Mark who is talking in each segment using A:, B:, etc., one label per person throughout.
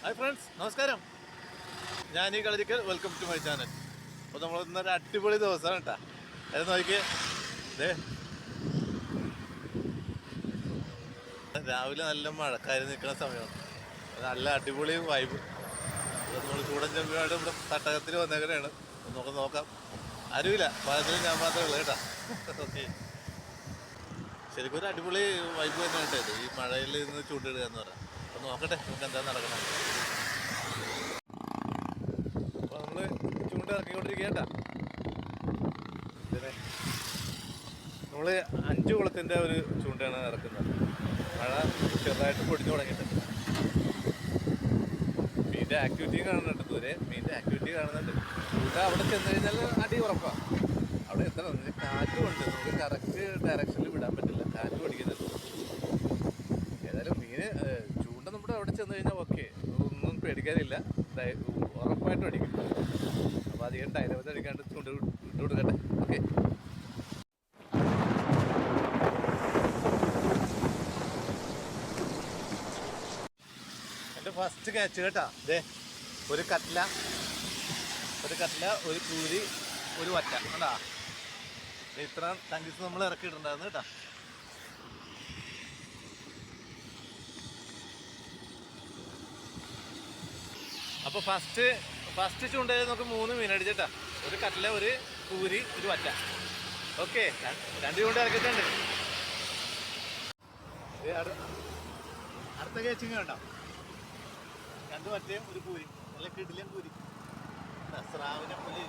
A: Hi friends, നമസ്കാരം. ഞാൻ ഈ Kalarikkal. Welcome to my channel. അപ്പോൾ നമ്മൾ ഇന്നൊരു അടിപൊളി ദിവസമാണ് കേട്ടോ. അത് നോക്കിയേ, ഇതേ രാവിലെ നല്ല മഴക്കാരി നിൽക്കുന്ന സമയമാണ്. നല്ല അടിപൊളി വൈബ്. നമ്മൾ ചൂടൻ ചെമ്പിനായിട്ട് ഇവിടെ തട്ടകത്തിൽ വന്നേക്കണെയാണ്. നമുക്ക് നോക്കാം. ആരുമില്ല, പലതിലും ഞാൻ മാത്രമേ ഉള്ളൂ കേട്ടോ. ഓക്കെ, ശരിക്കും ഒരു അടിപൊളി വൈബ് തന്നെയാണ് കേട്ടോ ഈ മഴയിൽ നിന്ന് ചൂണ്ടിടുക എന്ന് പറയാം. അപ്പോൾ നോക്കട്ടെ നമുക്ക് എന്താ നടക്കണം. അപ്പോൾ നമ്മൾ ചൂണ്ട ഇറക്കിക്കൊണ്ടിരിക്കേണ്ട നമ്മൾ 5 കുളത്തിൻ്റെ ഒരു ചൂണ്ടയാണ് ഇറക്കുന്നത്. മഴ ചെറുതായിട്ട് പൊടിഞ്ഞു തുടങ്ങിയിട്ടുണ്ട്. മീൻ്റെ ആക്ടിവിറ്റി കാണുന്നുണ്ട്, ദൂരെ മീൻ്റെ ആക്ടിവിറ്റി കാണുന്നുണ്ട്. ചൂണ്ട അവിടെ ചെന്ന് കഴിഞ്ഞാൽ അടി ഉറപ്പാണ്. അവിടെ എത്ര കാറ്റുമുണ്ട്, നമുക്ക് കറക്റ്റ് ഡയറക്ഷനിൽ വിടാൻ പറ്റില്ല, കാറ്റ് പഠിക്കുന്നുണ്ട്. ഏതായാലും മീന് ചൂണ്ട നമ്മുടെ അവിടെ ചെന്ന് കഴിഞ്ഞാൽ ഓക്കെ, ഒന്നും പേടിക്കാനില്ല, ഉറപ്പായിട്ടും അടിക്കും. അപ്പോൾ അധികം ഡയലോഗ് അടിക്കാണ്ട് ചൂണ്ട ഇട്ട് കൊടുക്കട്ടെ. ഓക്കെ, എൻ്റെ ഫസ്റ്റ് ക്യാച്ച് കേട്ടാ. ഇതേ ഒരു കട്ല, ഒരു കൂരി, ഒരു വറ്റ കണ്ടാ. ഇത്ര ടങ്കീസ് നമ്മൾ ഇറക്കിയിട്ടുണ്ടായിരുന്നു കേട്ടാ. അപ്പോൾ ഫസ്റ്റ് ചൂണ്ടയിൽ നമുക്ക് 3 മീൻ അടിച്ചിട്ടാ. ഒരു കട്ല, ഒരു കൂരി, ഒരു വറ്റ. ഓക്കെ, 2 ചൂണ്ട ഇറക്കിയിട്ടുണ്ട്. അടുത്ത കേച്ചിങ് വേണ്ട, 2 വറ്റയും ഒരു കൂരി, നല്ല കിടിലൻ കൂരി, സ്രാവിനെ പോലെ.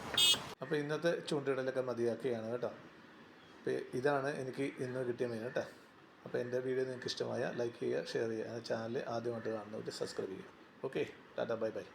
A: അപ്പോൾ ഇന്നത്തെ ചൂണ്ടയിടലൊക്കെ മതിയാക്കുകയാണ് കേട്ടോ. അപ്പോൾ ഇതാണ് എനിക്ക് ഇന്ന് കിട്ടിയ മീൻ കേട്ടോ. അപ്പോൾ എൻ്റെ വീഡിയോ നിങ്ങൾക്ക് ഇഷ്ടമായ ലൈക്ക് ചെയ്യുക, ഷെയർ ചെയ്യുക. ചാനൽ ആദ്യമായിട്ട് കാണുന്നവർ സബ്സ്ക്രൈബ് ചെയ്യുക. Okay, Tata, bye bye.